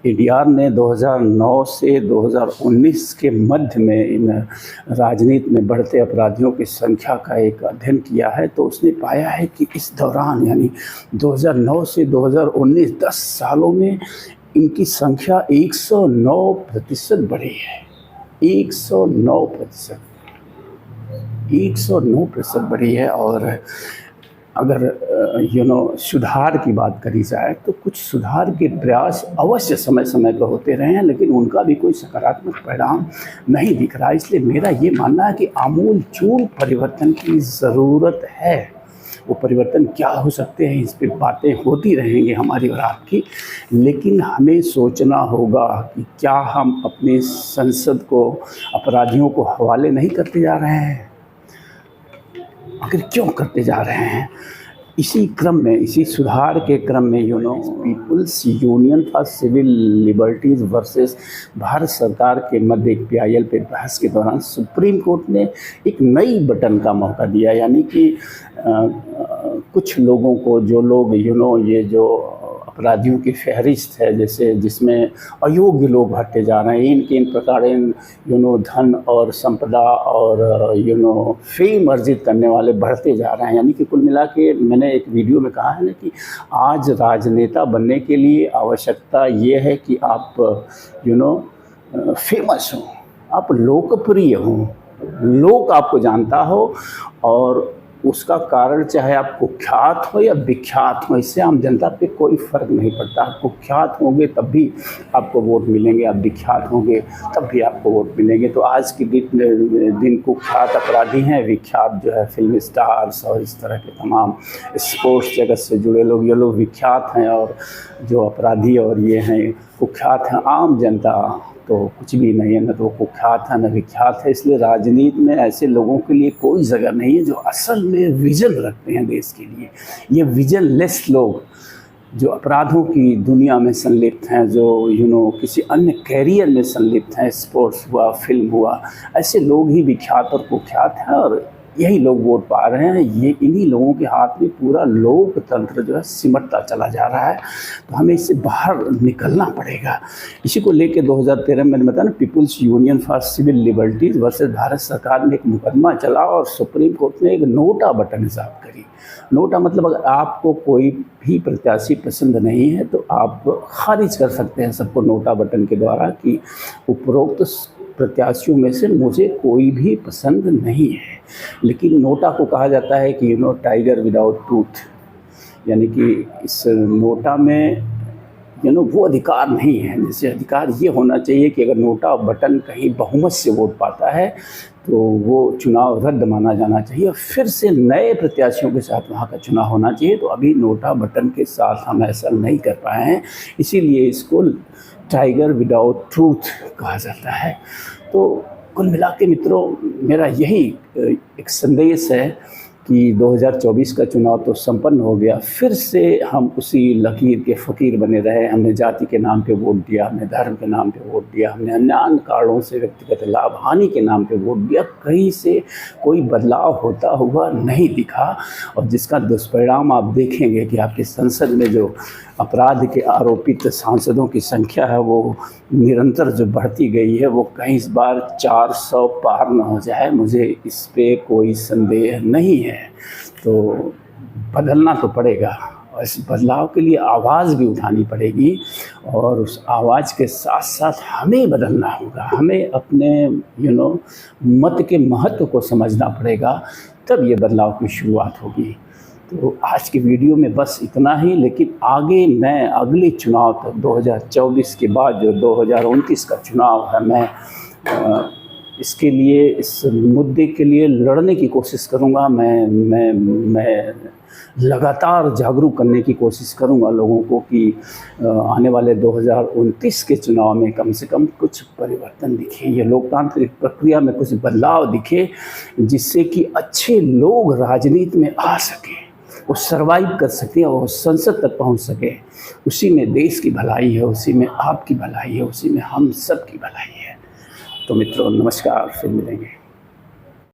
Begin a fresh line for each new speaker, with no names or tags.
ADR ने 2009 से 2019 के मध्य में इन राजनीति में बढ़ते अपराधियों की संख्या का एक अध्ययन किया है, तो उसने पाया है कि इस दौरान यानी 2009 से 2019 10 सालों में इनकी संख्या 109% बढ़ी है। 109% बढ़ी है। और अगर सुधार की बात करी जाए तो कुछ सुधार के प्रयास अवश्य समय समय पर होते रहे हैं, लेकिन उनका भी कोई सकारात्मक परिणाम नहीं दिख रहा है। इसलिए मेरा ये मानना है कि आमूल चूल परिवर्तन की ज़रूरत है। वो परिवर्तन क्या हो सकते हैं, इस पर बातें होती रहेंगी हमारी और आपकी, लेकिन हमें सोचना होगा कि क्या हम अपनी संसद को अपराधियों को हवाले नहीं करते जा रहे हैं। आखिर क्यों करते जा रहे हैं? इसी क्रम में, इसी सुधार के क्रम में People's Union for Civil Liberties versus Bharat सरकार के मध्य एक PIL पे बहस के दौरान सुप्रीम कोर्ट ने एक नई बटन का मौका दिया। यानी कि कुछ लोगों को, जो लोग ये जो अपराधियों की फहरिस्त है, जैसे जिसमें अयोग्य लोग भरते जा रहे हैं, इन प्रकार धन और संपदा और फेम अर्जित करने वाले बढ़ते जा रहे हैं। यानी कि कुल मिला के मैंने एक वीडियो में कहा है ना कि आज राजनेता बनने के लिए आवश्यकता ये है कि आप फेमस हो, आप लोकप्रिय हो, लोग आपको जानता हो, और उसका कारण चाहे आप कुख्यात हो या विख्यात हो, इससे आम जनता पे कोई फ़र्क नहीं पड़ता। आप कुख्यात होंगे तब भी आपको वोट मिलेंगे, आप विख्यात होंगे तब भी आपको वोट मिलेंगे। तो आज के दिन कुख्यात अपराधी हैं, विख्यात जो है फिल्म स्टार्स और इस तरह के तमाम स्पोर्ट्स जगत से जुड़े लोग, ये लोग विख्यात हैं, और जो अपराधी और ये हैं कुख्यात हैं। आम जनता तो कुछ भी नहीं है, न तो कुख्यात है न विख्यात है। इसलिए राजनीति में ऐसे लोगों के लिए कोई जगह नहीं है जो असल में विजन रखते हैं देश के लिए। ये विजन लेस लोग जो अपराधों की दुनिया में संलिप्त हैं, जो किसी अन्य कैरियर में संलिप्त हैं, स्पोर्ट्स हुआ, फिल्म हुआ, ऐसे लोग ही विख्यात और कुख्यात हैं, और यही लोग वोट पा रहे हैं। ये इन्हीं लोगों के हाथ में पूरा लोकतंत्र जो है सिमटता चला जा रहा है। तो हमें इससे बाहर निकलना पड़ेगा। इसी को लेकर 2013 में मैंने बताया ना, People's Union for Civil Liberties versus Bharat सरकार में एक मुकदमा चला, और सुप्रीम कोर्ट ने एक नोटा बटन ईजाद करी। नोटा मतलब अगर आपको कोई भी प्रत्याशी पसंद नहीं है तो आप खारिज कर सकते हैं सबको नोटा बटन के द्वारा कि उपरोक्त प्रत्याशियों में से मुझे कोई भी पसंद नहीं है। लेकिन नोटा को कहा जाता है कि टाइगर विदाउट टूथ, यानी कि इस नोटा में वो अधिकार नहीं है। जैसे अधिकार ये होना चाहिए कि अगर नोटा बटन कहीं बहुमत से वोट पाता है तो वो चुनाव रद्द माना जाना चाहिए, फिर से नए प्रत्याशियों के साथ वहाँ का चुनाव होना चाहिए। तो अभी नोटा बटन के साथ हम ऐसा नहीं कर पाए हैं, इसीलिए इसको टाइगर विदाउट ट्रूथ कहा जाता है। तो कुल मिला के मित्रों, मेरा यही एक संदेश है कि 2024 का चुनाव तो संपन्न हो गया, फिर से हम उसी लकीर के फ़कीर बने रहे। हमने जाति के नाम पे वोट दिया, हमने धर्म के नाम पे वोट दिया, हमने अन्य कारणों से व्यक्तिगत लाभ हानि के नाम पे वोट दिया। कहीं से कोई बदलाव होता हुआ नहीं दिखा, और जिसका दुष्परिणाम आप देखेंगे कि आपकी संसद में जो अपराध के आरोपित सांसदों की संख्या है वो निरंतर जो बढ़ती गई है, वो कहीं इस बार 400 पार न हो जाए, मुझे इस पे कोई संदेह नहीं है। तो बदलना तो पड़ेगा, और इस बदलाव के लिए आवाज़ भी उठानी पड़ेगी, और उस आवाज़ के साथ साथ हमें बदलना होगा। हमें अपने मत के महत्व को समझना पड़ेगा, तब ये बदलाव की शुरुआत होगी। तो आज की वीडियो में बस इतना ही, लेकिन आगे मैं अगले चुनाव तक 2024 के बाद जो 2029 का चुनाव है, मैं इसके लिए, इस मुद्दे के लिए लड़ने की कोशिश करूँगा। मैं लगातार जागरूक करने की कोशिश करूँगा लोगों को कि आने वाले 2029 के चुनाव में कम से कम कुछ परिवर्तन दिखे, ये लोकतांत्रिक प्रक्रिया में कुछ बदलाव दिखे, जिससे कि अच्छे लोग राजनीति में आ सकें, वो सर्वाइव कर सके और संसद तक पहुंच सके। उसी में देश की भलाई है, उसी में आपकी भलाई है, उसी में हम सब की भलाई है। तो मित्रों नमस्कार, फिर मिलेंगे।